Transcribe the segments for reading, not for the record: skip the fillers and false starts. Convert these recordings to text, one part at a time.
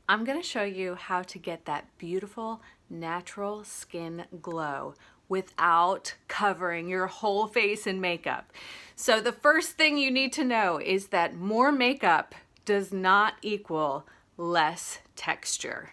I'm going to show you how to get that beautiful natural skin glow without covering your whole face in makeup. So the first thing you need to know is that more makeup does not equal less texture.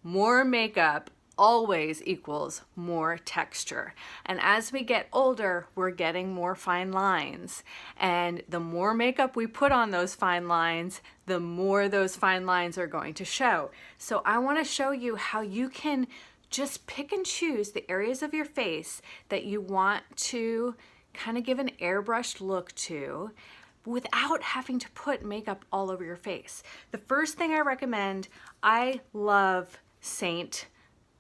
More makeup always equals more texture. And as we get older, we're getting more fine lines. And the more makeup we put on those fine lines, the more those fine lines are going to show. So I want to show you how you can just pick and choose the areas of your face that you want to kind of give an airbrushed look to without having to put makeup all over your face. The first thing I recommend, I love Saint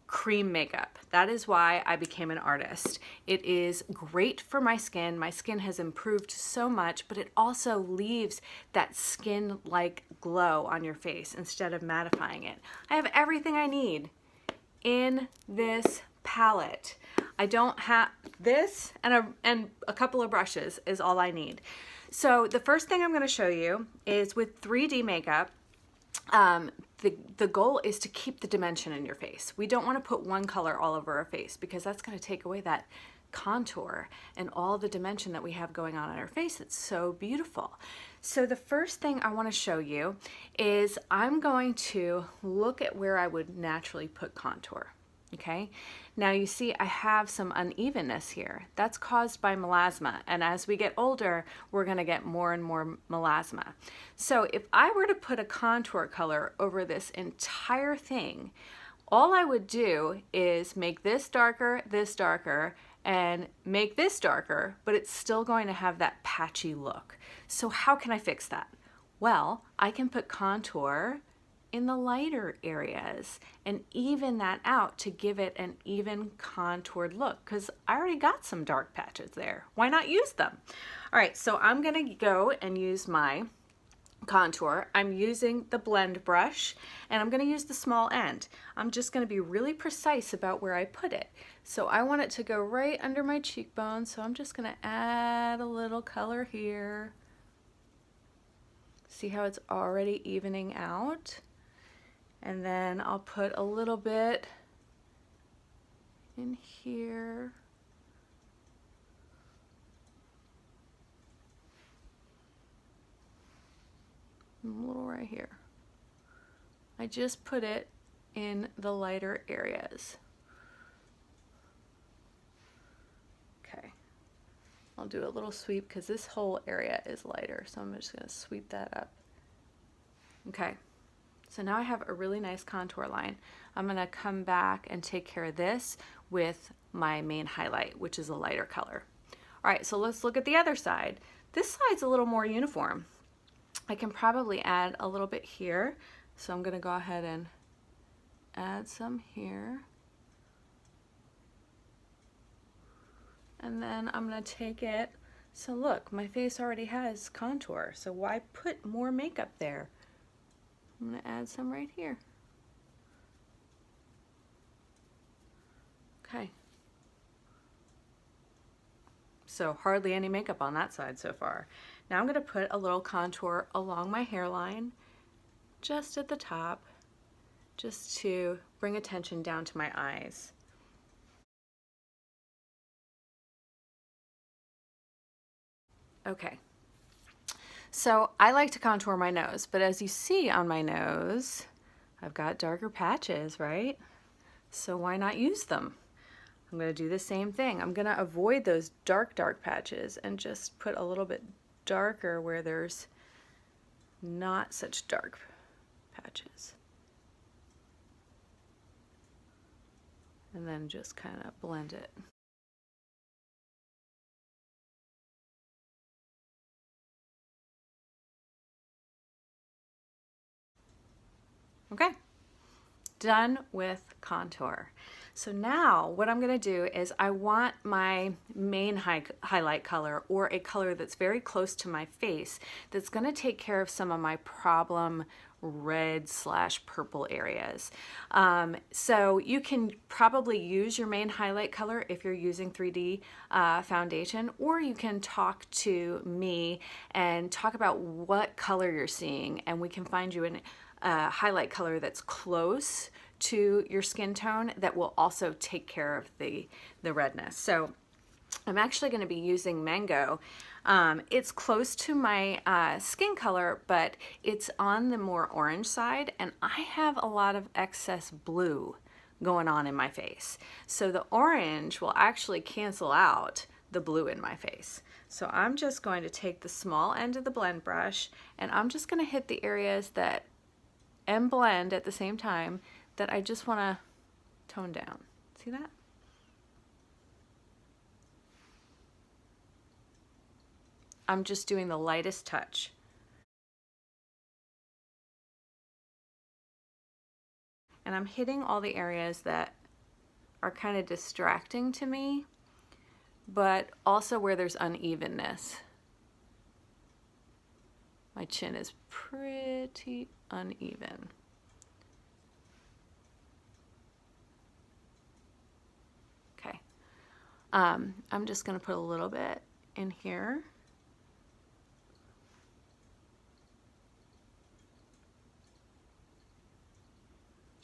cream makeup. That is why I became an artist. It is great for my skin. My skin has improved so much, but it also leaves that skin-like glow on your face instead of mattifying it. I have everything I need in this palette. I don't have this, and a couple of brushes is all I need. So the first thing I'm going to show you is with 3D makeup. The goal is to keep the dimension in your face. We don't want to put one color all over our face because that's going to take away that contour and all the dimension that we have going on in our face. It's so beautiful. So the first thing I want to show you is I'm going to look at where I would naturally put contour. Okay, now you see I have some unevenness here. That's caused by melasma, and as we get older, we're going to get more and more melasma. So if I were to put a contour color over this entire thing, all I would do is make this darker, and make this darker, but it's still going to have that patchy look. So how can I fix that? Well, I can put contour in the lighter areas and even that out to give it an even contoured look, because I already got some dark patches there. Why not use them? All right, so I'm gonna go and use my contour. I'm using the blend brush and I'm gonna use the small end. I'm just gonna be really precise about where I put it. So I want it to go right under my cheekbone, so I'm just gonna add a little color here. See how it's already evening out? And then I'll put a little bit in here. And a little right here. I just put it in the lighter areas. Okay. I'll do a little sweep because this whole area is lighter, so I'm just going to sweep that up. Okay. So now I have a really nice contour line. I'm gonna come back and take care of this with my main highlight, which is a lighter color. All right, so let's look at the other side. This side's a little more uniform. I can probably add a little bit here. So I'm gonna go ahead and add some here. And then I'm gonna take it. So look, my face already has contour, so why put more makeup there? I'm going to add some right here. Okay. So hardly any makeup on that side so far. Now I'm going to put a little contour along my hairline, just at the top, just to bring attention down to my eyes. Okay. So I like to contour my nose, but as you see on my nose, I've got darker patches, right? So why not use them? I'm going to do the same thing. I'm going to avoid those dark patches and just put a little bit darker where there's not such dark patches. And then just kind of blend it. Okay, done with contour. So now what I'm going to do is I want my main highlight color, or a color that's very close to my face, that's going to take care of some of my problem red/purple areas. So you can probably use your main highlight color if you're using 3D foundation, or you can talk to me and talk about what color you're seeing, and we can find you highlight color that's close to your skin tone that will also take care of the redness. So I'm actually going to be using Mango. It's close to my skin color, but it's on the more orange side, and I have a lot of excess blue going on in my face. So the orange will actually cancel out the blue in my face. So I'm just going to take the small end of the blend brush, and I'm just going to hit the areas that and blend at the same time that I just want to tone down. See that? I'm just doing the lightest touch. And I'm hitting all the areas that are kind of distracting to me, but also where there's unevenness. My chin is pretty uneven. Okay. I'm just going to put a little bit in here.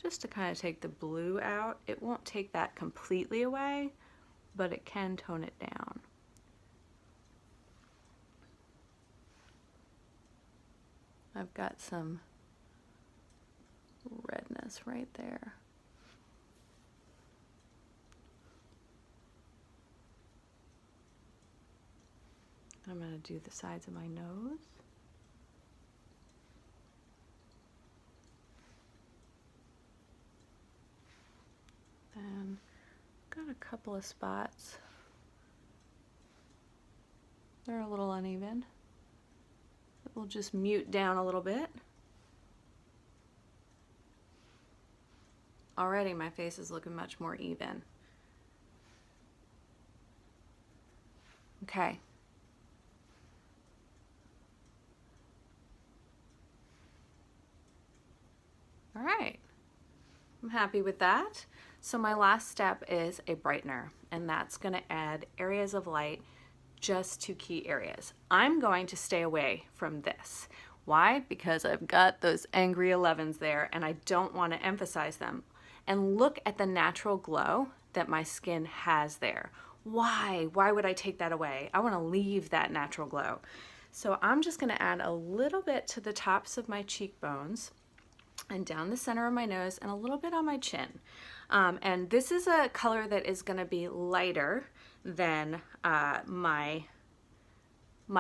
Just to kind of take the blue out. It won't take that completely away, but it can tone it down. I've got some redness right there. I'm going to do the sides of my nose. And got a couple of spots. They're a little uneven. We'll just mute down a little bit. Already my face is looking much more even. Okay. All right. I'm happy with that. So my last step is a brightener, and that's going to add areas of light just to key areas. I'm going to stay away from this. Why? Because I've got those angry 11s there and I don't want to emphasize them. And look at the natural glow that my skin has there. Why? Why would I take that away? I want to leave that natural glow. So I'm just going to add a little bit to the tops of my cheekbones and down the center of my nose and a little bit on my chin. And this is a color that is going to be lighter than my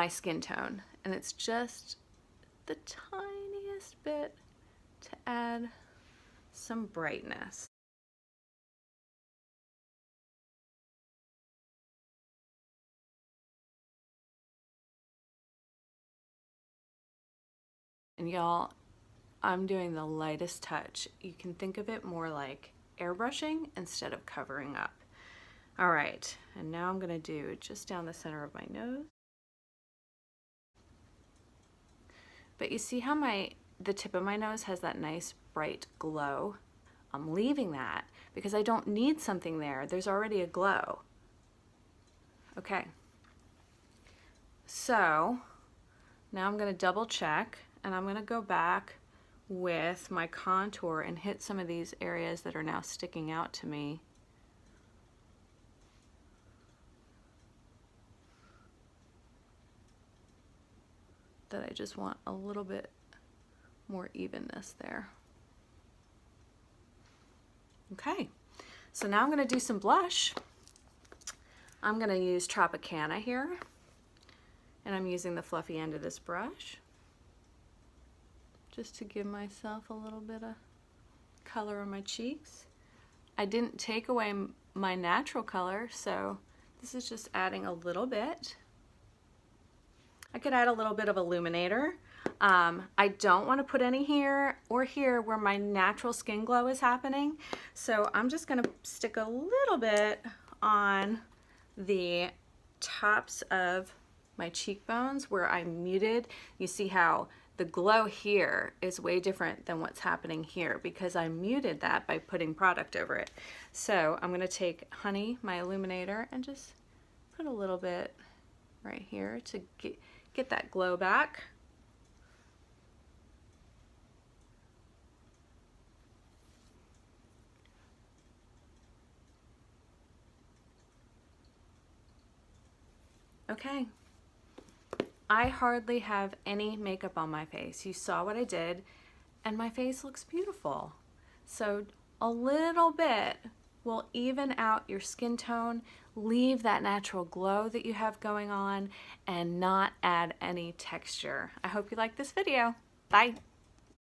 skin tone, and it's just the tiniest bit to add some brightness. And y'all, I'm doing the lightest touch. You can think of it more like airbrushing instead of covering up. All right, and now I'm gonna do just down the center of my nose. But you see how the tip of my nose has that nice bright glow? I'm leaving that because I don't need something there. There's already a glow. Okay. So now I'm gonna double check, and I'm gonna go back with my contour and hit some of these areas that are now sticking out to me. That I just want a little bit more evenness there. Okay, so now I'm gonna do some blush. I'm gonna use Tropicana here, and I'm using the fluffy end of this brush just to give myself a little bit of color on my cheeks. I didn't take away my natural color, so this is just adding a little bit. I could add a little bit of illuminator. I don't want to put any here or here where my natural skin glow is happening. So I'm just going to stick a little bit on the tops of my cheekbones where I muted. You see how the glow here is way different than what's happening here because I muted that by putting product over it. So I'm going to take Honey, my illuminator, and just put a little bit right here to get that glow back. Okay. I hardly have any makeup on my face. You saw what I did, and my face looks beautiful. So a little bit will even out your skin tone, leave that natural glow that you have going on, and not add any texture. I hope you like this video. Bye.